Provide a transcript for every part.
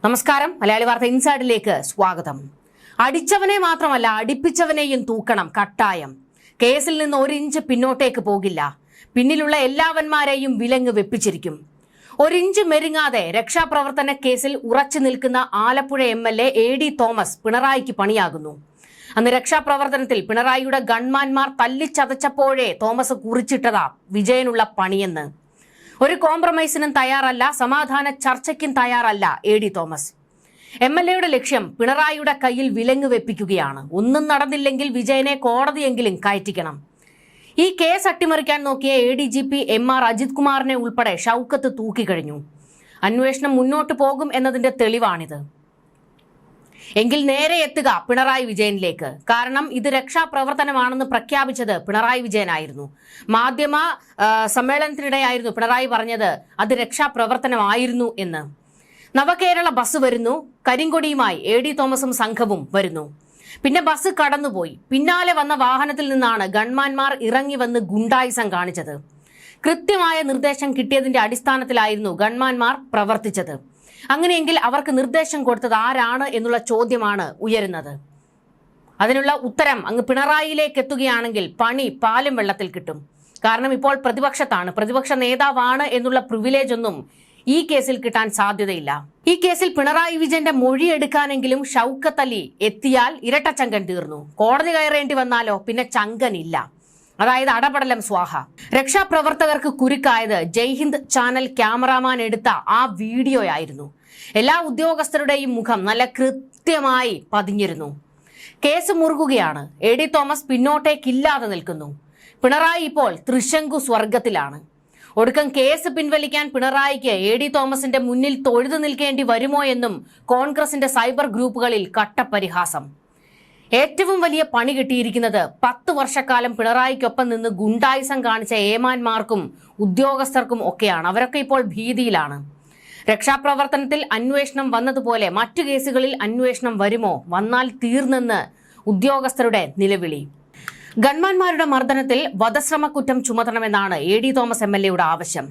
നമസ്കാരം. മലയാളി വാർത്ത ഇൻസൈഡിലേക്ക് സ്വാഗതം. അടിച്ചവനെ മാത്രമല്ല അടിപ്പിച്ചവനെയും തൂക്കണം കട്ടായം. കേസിൽ നിന്ന് ഒരു ഇഞ്ച് പിന്നോട്ടേക്ക് പോകില്ല. പിന്നിലുള്ള എല്ലാവന്മാരെയും വിലങ്ങ് വെപ്പിച്ചിരിക്കും. ഒരിഞ്ച് മെരുങ്ങാതെ രക്ഷാപ്രവർത്തന കേസിൽ ഉറച്ചു നിൽക്കുന്ന ആലപ്പുഴ MLA AD തോമസ് പിണറായിക്ക് പണിയാകുന്നു. അന്ന് രക്ഷാപ്രവർത്തനത്തിൽ പിണറായിയുടെ ഗൺമാൻമാർ തല്ലിച്ചതച്ചപ്പോഴേ തോമസ് കുറിച്ചിട്ടതാ വിജയനുള്ള പണിയെന്ന്. ഒരു കോംപ്രമൈസിനും തയ്യാറല്ല, സമാധാന ചർച്ചയ്ക്കും തയ്യാറല്ല AD തോമസ്. MLAയുടെ ലക്ഷ്യം പിണറായിയുടെ കയ്യിൽ വിലങ്ങ് വെപ്പിക്കുകയാണ്. ഒന്നും നടന്നില്ലെങ്കിൽ വിജയനെ കോടതിയെങ്കിലും കയറ്റിക്കണം. ഈ കേസ് അട്ടിമറിക്കാൻ നോക്കിയ ADGP MR അജിത് കുമാറിനെ ഉൾപ്പെടെ ഷൗക്കത്ത് തൂക്കിക്കഴിഞ്ഞു. അന്വേഷണം മുന്നോട്ട് പോകും എന്നതിന്റെ തെളിവാണിത്. എങ്കിൽ നേരെ എത്തുക പിണറായി വിജയനിലേക്ക്. കാരണം ഇത് രക്ഷാപ്രവർത്തനമാണെന്ന് പ്രഖ്യാപിച്ചത് പിണറായി വിജയനായിരുന്നു. മാധ്യമ സമ്മേളനത്തിനിടെയായിരുന്നു പിണറായി പറഞ്ഞത് അത് രക്ഷാപ്രവർത്തനമായിരുന്നു എന്ന്. നവകേരള ബസ് വരുന്നു, കരിങ്കൊടിയുമായി AD തോമസും സംഘവും വരുന്നു. പിന്നെ ബസ് കടന്നുപോയി. പിന്നാലെ വന്ന വാഹനത്തിൽ നിന്നാണ് ഗൺമാൻമാർ ഇറങ്ങി വന്ന് ഗുണ്ടായിസം കാണിച്ചത്. കൃത്യമായ നിർദ്ദേശം കിട്ടിയതിന്റെ അടിസ്ഥാനത്തിലായിരുന്നു ഗൺമാൻമാർ പ്രവർത്തിച്ചത്. അങ്ങനെയെങ്കിൽ അവർക്ക് നിർദ്ദേശം കൊടുത്തത് ആരാണ് എന്നുള്ള ചോദ്യമാണ് ഉയരുന്നത്. അതിനുള്ള ഉത്തരം അങ്ങ് പിണറായിയിലേക്ക് എത്തുകയാണെങ്കിൽ പണി പാലും വെള്ളത്തിൽ കിട്ടും. കാരണം ഇപ്പോൾ പ്രതിപക്ഷത്താണ്, പ്രതിപക്ഷ നേതാവാണ് എന്നുള്ള പ്രിവിലേജ് ഒന്നും ഈ കേസിൽ കിട്ടാൻ സാധ്യതയില്ല. ഈ കേസിൽ പിണറായി വിജയന്റെ മൊഴി എടുക്കാനെങ്കിലും ഷൗക്കത്ത് അലി എത്തിയാൽ ഇരട്ടച്ചങ്കൻ തീർന്നു. കോടതി കയറേണ്ടി വന്നാലോ പിന്നെ ചങ്കനില്ല. അതായത് അടപടലം സ്വാഹ. രക്ഷാപ്രവർത്തകർക്ക് കുരുക്കായത് ജയ്ഹിന്ദ് ചാനൽ ക്യാമറാമാൻ എടുത്ത ആ വീഡിയോയായിരുന്നു. എല്ലാ ഉദ്യോഗസ്ഥരുടെയും മുഖം നല്ല കൃത്യമായി പതിഞ്ഞിരുന്നു. കേസ് മുറുകുകയാണ്. AD തോമസ് പിന്നോട്ടേക്കില്ലാതെ നിൽക്കുന്നു. പിണറായി ഇപ്പോൾ തൃശങ്കു സ്വർഗത്തിലാണ്. ഒടുക്കം കേസ് പിൻവലിക്കാൻ പിണറായിക്ക് AD തോമസിന്റെ മുന്നിൽ തൊഴുതു നിൽക്കേണ്ടി വരുമോ എന്നും കോൺഗ്രസിന്റെ സൈബർ ഗ്രൂപ്പുകളിൽ കട്ടപ്പരിഹാസം. ഏറ്റവും വലിയ പണി കിട്ടിയിരിക്കുന്നത് 10 വർഷക്കാലം പിണറായിക്കൊപ്പം നിന്ന് ഗുണ്ടായിസം കാണിച്ച ഏമാന്മാർക്കും ഉദ്യോഗസ്ഥർക്കും ഒക്കെയാണ്. അവരൊക്കെ ഇപ്പോൾ ഭീതിയിലാണ്. രക്ഷാപ്രവർത്തനത്തിൽ അന്വേഷണം വന്നതുപോലെ മറ്റു കേസുകളിൽ അന്വേഷണം വരുമോ? വന്നാൽ തീർന്നെന്ന് ഉദ്യോഗസ്ഥരുടെ നിലവിളി. ഗൺമാൻമാരുടെ മർദ്ദനത്തിൽ വധശ്രമക്കുറ്റം ചുമത്തണമെന്നാണ് AD തോമസ് MLAയുടെ ആവശ്യം.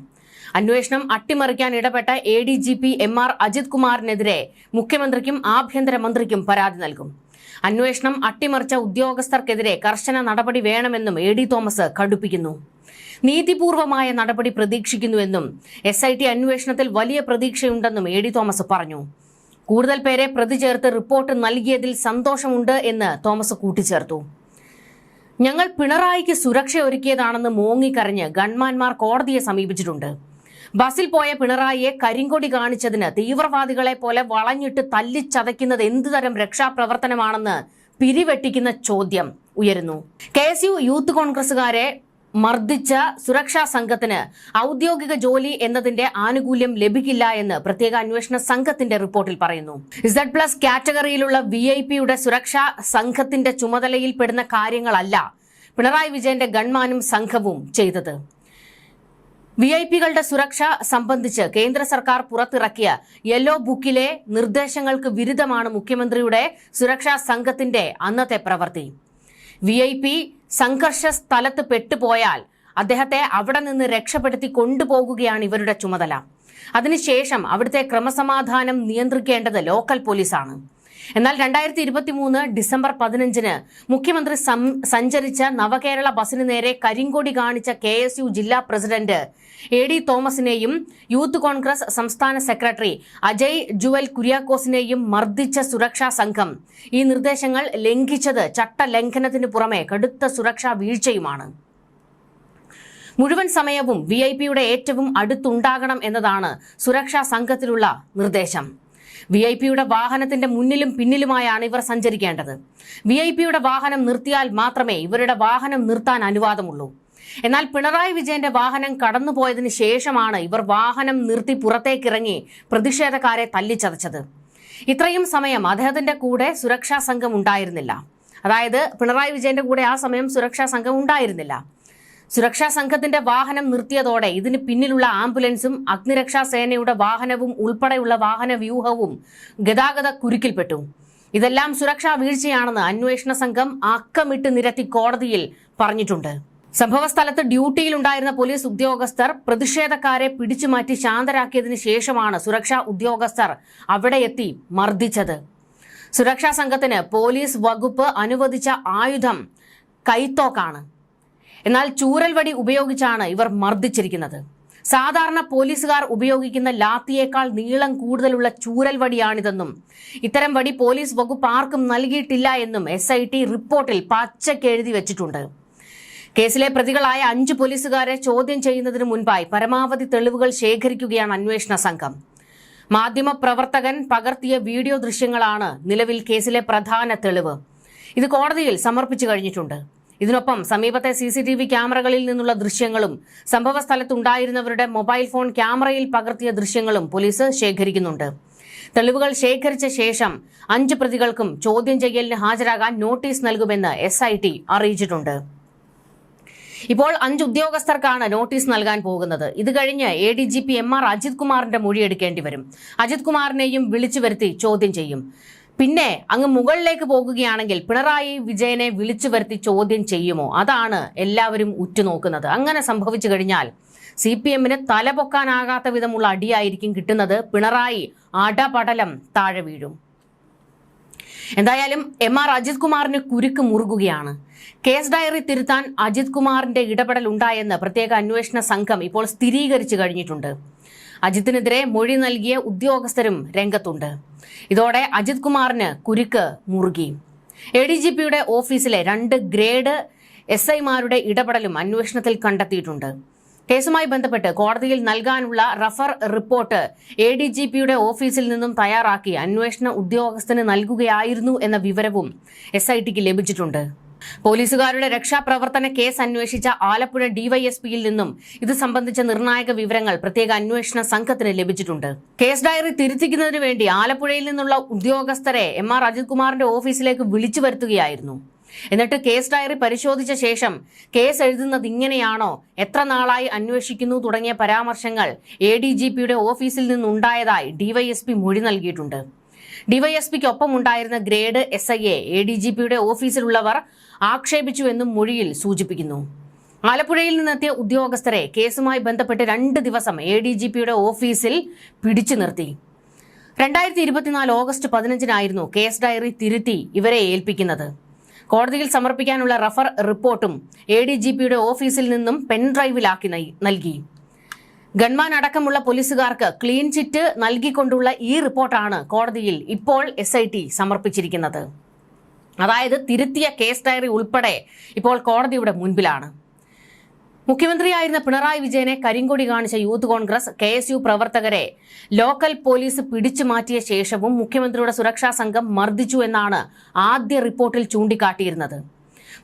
അന്വേഷണം അട്ടിമറിക്കാൻ ഇടപെട്ട ADGP MR അജിത് കുമാറിനെതിരെ മുഖ്യമന്ത്രിക്കും ആഭ്യന്തരമന്ത്രിക്കും പരാതി നൽകും. അന്വേഷണം അട്ടിമറിച്ച ഉദ്യോഗസ്ഥർക്കെതിരെ കർശന നടപടി വേണമെന്നും AD തോമസ് കടുപ്പിക്കുന്നു. നീതിപൂർവമായ നടപടി പ്രതീക്ഷിക്കുന്നുവെന്നും SIT അന്വേഷണത്തിൽ വലിയ പ്രതീക്ഷയുണ്ടെന്നും AD തോമസ് പറഞ്ഞു. കൂടുതൽ പേരെ പ്രതി ചേർത്ത് റിപ്പോർട്ട് നൽകിയതിൽ സന്തോഷമുണ്ട് എന്ന് തോമസ് കൂട്ടിച്ചേർത്തു. ഞങ്ങൾ പിണറായിക്ക് സുരക്ഷ ഒരുക്കിയതാണെന്ന് മോങ്ങിക്കരഞ്ഞ് ഗൺമാൻമാർ കോടതിയെ സമീപിച്ചിട്ടുണ്ട്. ബസിൽ പോയ പിണറായിയെ കരിങ്കൊടി കാണിച്ചതിന് തീവ്രവാദികളെ പോലെ വളഞ്ഞിട്ട് തല്ലിച്ചതയ്ക്കുന്നത് എന്തുതരം രക്ഷാപ്രവർത്തനമാണെന്ന് പിരിവെട്ടിക്കുന്ന ചോദ്യം ഉയരുന്നു. KSU യൂത്ത് കോൺഗ്രസുകാരെ മർദ്ദിച്ച സുരക്ഷാ സംഘത്തിന് ഔദ്യോഗിക ജോലി എന്നതിന്റെ ആനുകൂല്യം ലഭിക്കില്ല എന്ന് പ്രത്യേക അന്വേഷണ സംഘത്തിന്റെ റിപ്പോർട്ടിൽ പറയുന്നു. Z+ കാറ്റഗറിയിലുള്ള VIP-യുടെ സുരക്ഷാ സംഘത്തിന്റെ ചുമതലയിൽ പെടുന്ന കാര്യങ്ങളല്ല പിണറായി വിജയന്റെ ഗൺമാനും സംഘവും ചെയ്തത്. VIP-കളുടെ സുരക്ഷ സംബന്ധിച്ച് കേന്ദ്ര സർക്കാർ പുറത്തിറക്കിയ യെല്ലോ ബുക്കിലെ നിർദ്ദേശങ്ങൾക്ക് വിരുദ്ധമാണ് മുഖ്യമന്ത്രിയുടെ സുരക്ഷാ സംഘത്തിന്റെ അന്നത്തെ പ്രവൃത്തി. VIP സംഘർഷ സ്ഥലത്ത് പെട്ടുപോയാൽ അദ്ദേഹത്തെ അവിടെ നിന്ന് രക്ഷപ്പെടുത്തി കൊണ്ടുപോകുകയാണ് ഇവരുടെ ചുമതല. അതിനുശേഷം അവിടുത്തെ ക്രമസമാധാനം നിയന്ത്രിക്കേണ്ടത് ലോക്കൽ പോലീസാണ്. എന്നാൽ 2023 ഡിസംബർ 15 മുഖ്യമന്ത്രി സഞ്ചരിച്ച നവകേരള ബസിന് നേരെ കരിങ്കൊടി കാണിച്ച KSU ജില്ലാ പ്രസിഡന്റ് AD തോമസിനെയും യൂത്ത് കോൺഗ്രസ് സംസ്ഥാന സെക്രട്ടറി അജയ് ജുവൽ കുര്യാക്കോസിനെയും മർദ്ദിച്ച സുരക്ഷാ സംഘം ഈ നിർദ്ദേശങ്ങൾ ലംഘിച്ചത് ചട്ടലംഘനത്തിന് പുറമെ കടുത്ത സുരക്ഷാ വീഴ്ചയുമാണ്. മുഴുവൻ സമയവും VIP-യുടെ ഏറ്റവും അടുത്തുണ്ടാകണം എന്നതാണ് സുരക്ഷാ സംഘത്തിലുള്ള നിർദ്ദേശം. VIP-യുടെ വാഹനത്തിന്റെ മുന്നിലും പിന്നിലുമായാണ് ഇവർ സഞ്ചരിക്കേണ്ടത്. VIP-യുടെ വാഹനം നിർത്തിയാൽ മാത്രമേ ഇവരുടെ വാഹനം നിർത്താൻ അനുവാദമുള്ളൂ. എന്നാൽ പിണറായി വിജയന്റെ വാഹനം കടന്നുപോയതിനു ശേഷമാണ് ഇവർ വാഹനം നിർത്തി പുറത്തേക്കിറങ്ങി പ്രതിഷേധക്കാരെ തല്ലിച്ചതച്ചത്. ഇത്രയും സമയം അദ്ദേഹത്തിന്റെ കൂടെ സുരക്ഷാ സംഘം ഉണ്ടായിരുന്നില്ല. അതായത് പിണറായി വിജയന്റെ കൂടെ ആ സമയം സുരക്ഷാ സംഘം ഉണ്ടായിരുന്നില്ല. സുരക്ഷാ സംഘത്തിന്റെ വാഹനം നിർത്തിയതോടെ ഇതിന് പിന്നിലുള്ള ആംബുലൻസും അഗ്നിരക്ഷാ സേനയുടെ വാഹനവും ഉൾപ്പെടെയുള്ള വാഹന വ്യൂഹവും ഗതാഗത കുരുക്കിൽപ്പെട്ടു. ഇതെല്ലാം സുരക്ഷാ വീഴ്ചയാണെന്ന് അന്വേഷണ സംഘം അക്കമിട്ട് നിരത്തി കോടതിയിൽ പറഞ്ഞിട്ടുണ്ട്. സംഭവസ്ഥലത്ത് ഡ്യൂട്ടിയിലുണ്ടായിരുന്ന പോലീസ് ഉദ്യോഗസ്ഥർ പ്രതിഷേധക്കാരെ പിടിച്ചുമാറ്റി ശാന്തരാക്കിയതിനു ശേഷമാണ് സുരക്ഷാ ഉദ്യോഗസ്ഥർ അവിടെ എത്തി മർദ്ദിച്ചത്. സുരക്ഷാ സംഘത്തിന് പോലീസ് വകുപ്പ് അനുവദിച്ച ആയുധം കൈത്തോക്കാണ്. എന്നാൽ ചൂരൽവടി ഉപയോഗിച്ചാണ് ഇവർ മർദ്ദിച്ചിരിക്കുന്നത്. സാധാരണ പോലീസുകാർ ഉപയോഗിക്കുന്ന ലാത്തിയേക്കാൾ നീളം കൂടുതലുള്ള ചൂരൽവടിയാണിതെന്നും ഇത്തരം വടി പോലീസ് വകുപ്പ് ആർക്കും നൽകിയിട്ടില്ല എന്നും SIT റിപ്പോർട്ടിൽ പച്ചയ്ക്ക് എഴുതി വെച്ചിട്ടുണ്ട്. കേസിലെ പ്രതികളായ 5 പോലീസുകാരെ ചോദ്യം ചെയ്യുന്നതിന് മുൻപായി പരമാവധി തെളിവുകൾ ശേഖരിക്കുകയാണ് അന്വേഷണ സംഘം. മാധ്യമപ്രവർത്തകൻ പകർത്തിയ വീഡിയോ ദൃശ്യങ്ങളാണ് നിലവിൽ കേസിലെ പ്രധാന തെളിവ്. ഇത് കോടതിയിൽ സമർപ്പിച്ചു കഴിഞ്ഞിട്ടുണ്ട്. ഇതിനൊപ്പം സമീപത്തെ CCTV ക്യാമറകളിൽ നിന്നുള്ള ദൃശ്യങ്ങളും സംഭവ സ്ഥലത്തുണ്ടായിരുന്നവരുടെ മൊബൈൽ ഫോൺ ക്യാമറയിൽ പകർത്തിയ ദൃശ്യങ്ങളും പോലീസ് ശേഖരിക്കുന്നുണ്ട്. തെളിവുകൾ ശേഖരിച്ച ശേഷം 5 പ്രതികൾക്കും ചോദ്യം ചെയ്യലിന് ഹാജരാകാൻ നോട്ടീസ് നൽകുമെന്ന് SIT അറിയിച്ചിട്ടുണ്ട്. ഇപ്പോൾ 5 ഉദ്യോഗസ്ഥർക്കാണ് നോട്ടീസ് നൽകാൻ പോകുന്നത്. ഇത് കഴിഞ്ഞ് ADGP MR അജിത് കുമാറിന്റെ മൊഴിയെടുക്കേണ്ടി വരും. അജിത് കുമാറിനെയും വിളിച്ചു വരുത്തി ചോദ്യം ചെയ്യും. പിന്നെ അങ്ങ് മുകളിലേക്ക് പോകുകയാണെങ്കിൽ പിണറായി വിജയനെ വിളിച്ചു വരുത്തി ചോദ്യം ചെയ്യുമോ? അതാണ് എല്ലാവരും ഉറ്റുനോക്കുന്നത്. അങ്ങനെ സംഭവിച്ചു കഴിഞ്ഞാൽ CPMന് തലപൊക്കാനാകാത്ത വിധമുള്ള അടിയായിരിക്കും കിട്ടുന്നത്. പിണറായി അടപടലം താഴെ വീഴും. എന്തായാലും MR അജിത് കുമാറിന് കുരുക്ക് മുറുകുകയാണ്. കേസ് ഡയറി തിരുത്താൻ അജിത് കുമാറിന്റെ ഇടപെടൽ ഉണ്ടായെന്ന് പ്രത്യേക അന്വേഷണ സംഘം ഇപ്പോൾ സ്ഥിരീകരിച്ചു കഴിഞ്ഞിട്ടുണ്ട്. അജിത്തിനെതിരെ മൊഴി നൽകിയ ഉദ്യോഗസ്ഥരും രംഗത്തുണ്ട്. ഇതോടെ അജിത് കുമാറിന് കുരുക്ക് മുറുകി. ADGPയുടെ ഓഫീസിലെ 2 ഗ്രേഡ് SIമാരുടെ ഇടപെടലും അന്വേഷണത്തിൽ കണ്ടെത്തിയിട്ടുണ്ട്. കേസുമായി ബന്ധപ്പെട്ട് കോടതിയിൽ നൽകാനുള്ള റഫർ റിപ്പോർട്ട് ADGPയുടെ ഓഫീസിൽ നിന്നും തയ്യാറാക്കി അന്വേഷണ ഉദ്യോഗസ്ഥന് നൽകുകയായിരുന്നു എന്ന വിവരവും SITക്ക് ലഭിച്ചിട്ടുണ്ട്. പോലീസുകാരുടെ രക്ഷാപ്രവർത്തന കേസ് അന്വേഷിച്ച ആലപ്പുഴ DYSPയിൽ നിന്നും ഇത് സംബന്ധിച്ച നിർണായക വിവരങ്ങൾ പ്രത്യേക അന്വേഷണ സംഘത്തിന് ലഭിച്ചിട്ടുണ്ട്. കേസ് ഡയറി തിരുത്തിക്കുന്നതിന് വേണ്ടി ആലപ്പുഴയിൽ നിന്നുള്ള ഉദ്യോഗസ്ഥരെ MR അജിത് കുമാറിന്റെ ഓഫീസിലേക്ക് വിളിച്ചു വരുത്തുകയായിരുന്നു. എന്നിട്ട് കേസ് ഡയറി പരിശോധിച്ച ശേഷം കേസ് എഴുതുന്നത് ഇങ്ങനെയാണോ, എത്ര നാളായി അന്വേഷിക്കുന്നു തുടങ്ങിയ പരാമർശങ്ങൾ ADGPയുടെ ഓഫീസിൽ നിന്നുണ്ടായതായി DYSP മൊഴി നൽകിയിട്ടുണ്ട്. DYSPക്കൊപ്പം ഉണ്ടായിരുന്ന ഗ്രേഡ് SIയെ ADGPയുടെ ഓഫീസിലുള്ളവർ ആക്ഷേപിച്ചുവെന്നും മൊഴിയിൽ സൂചിപ്പിക്കുന്നു. ആലപ്പുഴയിൽ നിന്നെത്തിയ ഉദ്യോഗസ്ഥരെ കേസുമായി ബന്ധപ്പെട്ട് 2 ദിവസം ADGPയുടെ ഓഫീസിൽ പിടിച്ചു നിർത്തി. 2024 ഓഗസ്റ്റ് 15-നായിരുന്നു കേസ് ഡയറി തിരുത്തി ഇവരെ ഏൽപ്പിക്കുന്നത്. കോടതിയിൽ സമർപ്പിക്കാനുള്ള റഫർ റിപ്പോർട്ടും ADGPയുടെ ഓഫീസിൽ നിന്നും പെൻഡ്രൈവിലാക്കി നൽകി. ഗൺമാൻ അടക്കമുള്ള പോലീസുകാർക്ക് ക്ലീൻ ചിറ്റ് നൽകിക്കൊണ്ടുള്ള ഈ റിപ്പോർട്ടാണ് കോടതിയിൽ ഇപ്പോൾ SIT സമർപ്പിച്ചിരിക്കുന്നത്. അതായത് തിരുത്തിയ കേസ് ഡയറി ഉൾപ്പെടെ ഇപ്പോൾ കോടതിയുടെ മുൻപിലാണ്. മുഖ്യമന്ത്രിയായിരുന്ന പിണറായി വിജയനെ കരിങ്കൊടി കാണിച്ച യൂത്ത് കോൺഗ്രസ് KSU പ്രവർത്തകരെ ലോക്കൽ പോലീസ് പിടിച്ചു മാറ്റിയ ശേഷവും മുഖ്യമന്ത്രിയുടെ സുരക്ഷാ സംഘം മർദ്ദിച്ചു എന്നാണ് ആദ്യ റിപ്പോർട്ടിൽ ചൂണ്ടിക്കാട്ടിയിരുന്നത്.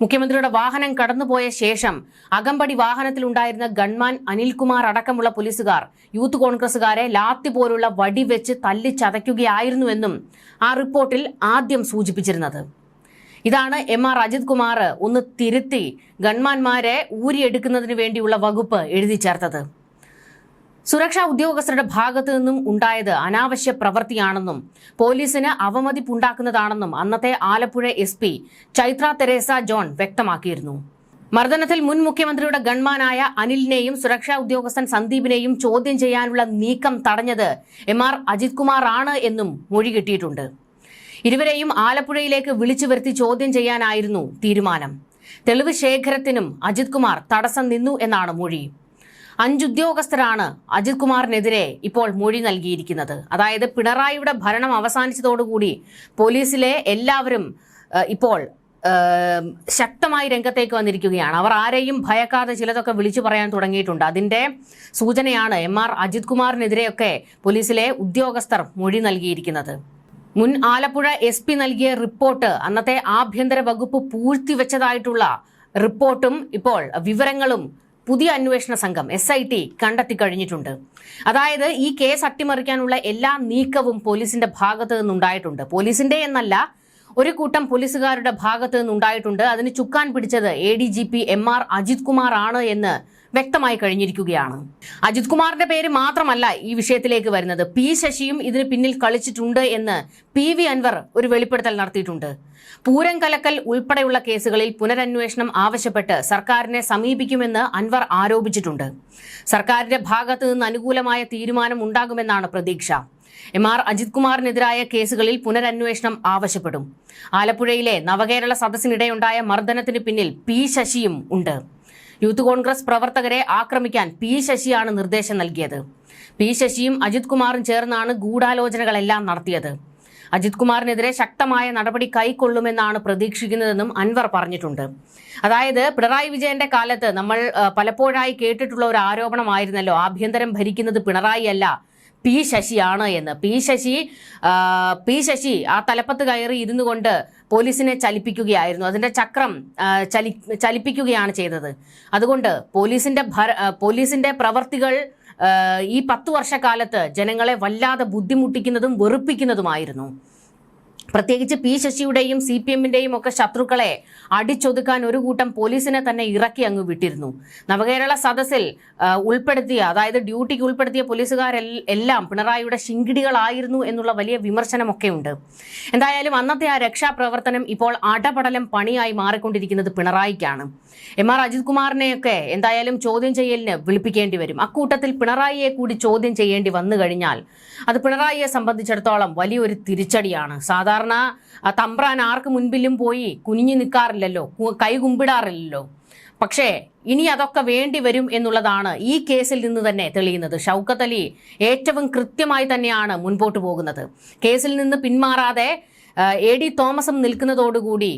മുഖ്യമന്ത്രിയുടെ വാഹനം കടന്നുപോയ ശേഷം അകമ്പടി വാഹനത്തിലുണ്ടായിരുന്ന ഗൺമാൻ അനിൽകുമാർ അടക്കമുള്ള പോലീസുകാർ യൂത്ത് കോൺഗ്രസുകാരെ ലാത്തി പോലുള്ള വടിവെച്ച് തല്ലിച്ചതയ്ക്കുകയായിരുന്നുവെന്നും ആ റിപ്പോർട്ടിൽ ആദ്യം സൂചിപ്പിച്ചിരുന്നത്. ഇതാണ് MR അജിത് കുമാർ ഒന്ന് തിരുത്തി ഗൺമാന്മാരെ ഊരിയെടുക്കുന്നതിന് വേണ്ടിയുള്ള വകുപ്പ് എഴുതി ചേർത്തത്. സുരക്ഷാ ഉദ്യോഗസ്ഥരുടെ ഭാഗത്തു നിന്നും ഉണ്ടായത് അനാവശ്യ പ്രവൃത്തിയാണെന്നും പോലീസിന് അവമതിപ്പുണ്ടാക്കുന്നതാണെന്നും അന്നത്തെ ആലപ്പുഴ SP ചൈത്ര തെരേസ ജോൺ വ്യക്തമാക്കിയിരുന്നു. മർദ്ദനത്തിൽ മുൻ മുഖ്യമന്ത്രിയുടെ ഗൺമാനായ അനിലിനെയും സുരക്ഷാ ഉദ്യോഗസ്ഥൻ സന്ദീപിനെയും ചോദ്യം ചെയ്യാനുള്ള നീക്കം തടഞ്ഞത് MR അജിത് കുമാർ ആണ് എന്നും മൊഴി കിട്ടിയിട്ടുണ്ട്. ഇരുവരെയും ആലപ്പുഴയിലേക്ക് വിളിച്ചു വരുത്തി ചോദ്യം ചെയ്യാനായിരുന്നു തീരുമാനം. തെളിവ് ശേഖരത്തിനും അജിത് കുമാർ തടസ്സം നിന്നു എന്നാണ് മൊഴി. 5 ഉദ്യോഗസ്ഥരാണ് അജിത് കുമാറിനെതിരെ ഇപ്പോൾ മൊഴി നൽകിയിരിക്കുന്നത്. അതായത് പിണറായിയുടെ ഭരണം അവസാനിച്ചതോടുകൂടി പോലീസിലെ എല്ലാവരും ഇപ്പോൾ ശക്തമായി രംഗത്തേക്ക് വന്നിരിക്കുകയാണ്. അവർ ആരെയും ഭയക്കാതെ ചിലതൊക്കെ വിളിച്ചു പറയാൻ തുടങ്ങിയിട്ടുണ്ട്. അതിന്റെ സൂചനയാണ് MR അജിത് കുമാറിനെതിരെയൊക്കെ പോലീസിലെ ഉദ്യോഗസ്ഥർ മൊഴി നൽകിയിരിക്കുന്നത്. മുൻ ആലപ്പുഴ SP നൽകിയ റിപ്പോർട്ട്, അന്നത്തെ ആഭ്യന്തര വകുപ്പ് പൂഴ്ത്തിവെച്ചതായിട്ടുള്ള റിപ്പോർട്ടും ഇപ്പോൾ വിവരങ്ങളും പുതിയ അന്വേഷണ സംഘം SIT കണ്ടെത്തി കഴിഞ്ഞിട്ടുണ്ട്. അതായത് ഈ കേസ് അട്ടിമറിക്കാനുള്ള എല്ലാ നീക്കവും പോലീസിന്റെ ഭാഗത്ത് നിന്നുണ്ടായിട്ടുണ്ട്. പോലീസിന്റെ എന്നല്ല, ഒരു കൂട്ടം പോലീസുകാരുടെ ഭാഗത്ത് നിന്നുണ്ടായിട്ടുണ്ട്. അതിന് ചുക്കാൻ പിടിച്ചത് ADGP MR അജിത് കുമാർ ആണ് എന്ന് വ്യക്തമായി കഴിഞ്ഞിരിക്കുകയാണ്. അജിത് കുമാറിന്റെ പേര് മാത്രമല്ല ഈ വിഷയത്തിലേക്ക് വരുന്നത്. P ശശിയും ഇതിന് പിന്നിൽ കളിച്ചിട്ടുണ്ട് എന്ന് PV അൻവർ ഒരു വെളിപ്പെടുത്തൽ നടത്തിയിട്ടുണ്ട്. പൂരം കലക്കൽ ഉൾപ്പെടെയുള്ള കേസുകളിൽ പുനരന്വേഷണം ആവശ്യപ്പെട്ട് സർക്കാരിനെ സമീപിക്കുമെന്ന് അൻവർ ആരോപിച്ചിട്ടുണ്ട്. സർക്കാരിന്റെ ഭാഗത്ത് നിന്ന് അനുകൂലമായ തീരുമാനം ഉണ്ടാകുമെന്നാണ് പ്രതീക്ഷ. MR അജിത് കുമാറിനെതിരായ കേസുകളിൽ പുനരന്വേഷണം ആവശ്യപ്പെടും. ആലപ്പുഴയിലെ നവകേരള സദസ്സിനിടെയുണ്ടായ മർദ്ദനത്തിന് പിന്നിൽ P ശശിയും ഉണ്ട്. യൂത്ത് കോൺഗ്രസ് പ്രവർത്തകരെ ആക്രമിക്കാൻ P ശശിയാണ് നിർദ്ദേശം നൽകിയത്. P ശശിയും അജിത് കുമാറും ചേർന്നാണ് ഗൂഢാലോചനകളെല്ലാം നടത്തിയത്. അജിത് കുമാറിനെതിരെ ശക്തമായ നടപടി കൈക്കൊള്ളുമെന്നാണ് പ്രതീക്ഷിക്കുന്നതെന്നും അൻവർ പറഞ്ഞിട്ടുണ്ട്. അതായത് പിണറായി വിജയന്റെ കാലത്ത് നമ്മൾ പലപ്പോഴായി കേട്ടിട്ടുള്ള ഒരു ആരോപണമായിരുന്നല്ലോ, ആഭ്യന്തരം ഭരിക്കുന്നത് പിണറായി അല്ല P ശശിയാണ് എന്ന്. P ശശി ആ തലപ്പത്ത് കയറി ഇരുന്നു കൊണ്ട് പോലീസിനെ ചലിപ്പിക്കുകയായിരുന്നു. അതിന്റെ ചക്രം ചലിപ്പിക്കുകയാണ് ചെയ്തത്. അതുകൊണ്ട് പോലീസിന്റെ പ്രവർത്തികൾ ഈ 10 വർഷക്കാലത്ത് ജനങ്ങളെ വല്ലാതെ ബുദ്ധിമുട്ടിക്കുന്നതും വെറുപ്പിക്കുന്നതുമായിരുന്നു. പ്രത്യേകിച്ച് P ശശിയുടെയും CPMന്റെയും ഒക്കെ ശത്രുക്കളെ അടിച്ചൊതുക്കാൻ ഒരു കൂട്ടം പോലീസിനെ തന്നെ ഇറക്കി അങ്ങ് വിട്ടിരുന്നു. നവകേരള സദസ്സിൽ ഉൾപ്പെടുത്തിയ, അതായത് ഡ്യൂട്ടിക്ക് ഉൾപ്പെടുത്തിയ പോലീസുകാരെല്ലാം പിണറായിയുടെ ശിങ്കിടികളായിരുന്നു എന്നുള്ള വലിയ വിമർശനമൊക്കെ ഉണ്ട്. എന്തായാലും അന്നത്തെ ആ രക്ഷാപ്രവർത്തനം ഇപ്പോൾ അടപടലം പണിയായി മാറിക്കൊണ്ടിരിക്കുന്നത് പിണറായിക്കാണ്. MR അജിത് കുമാറിനെയൊക്കെ എന്തായാലും ചോദ്യം ചെയ്യലിന് വിളിപ്പിക്കേണ്ടി വരും. അക്കൂട്ടത്തിൽ പിണറായിയെ കൂടി ചോദ്യം ചെയ്യേണ്ടി വന്നു കഴിഞ്ഞാൽ അത് പിണറായിയെ സംബന്ധിച്ചിടത്തോളം വലിയൊരു തിരിച്ചടിയാണ്. സാധാരണ തമ്പ്രാൻ ആർക്ക് മുൻപിലും പോയി കുനിഞ്ഞു നിൽക്കാറില്ലല്ലോ, കൈ കുമ്പിടാറില്ലല്ലോ. പക്ഷേ ഇനി അതൊക്കെ വേണ്ടി വരും എന്നുള്ളതാണ് ഈ കേസിൽ നിന്ന് തന്നെ തെളിയുന്നത്. ഷൗക്കത്ത് അലി ഏറ്റവും കൃത്യമായി തന്നെയാണ് മുൻപോട്ട് പോകുന്നത്. കേസിൽ നിന്ന് പിന്മാറാതെ AD തോമസും നിൽക്കുന്നതോടുകൂടി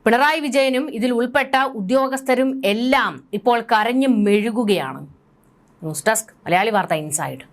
പിണറായി വിജയനും ഇതിൽ ഉൾപ്പെട്ട ഉദ്യോഗസ്ഥരും എല്ലാം ഇപ്പോൾ കരഞ്ഞു മെഴുകുകയാണ്. ന്യൂസ് ഡെസ്ക് മലയാളി വാർത്ത ഇൻസൈഡ്.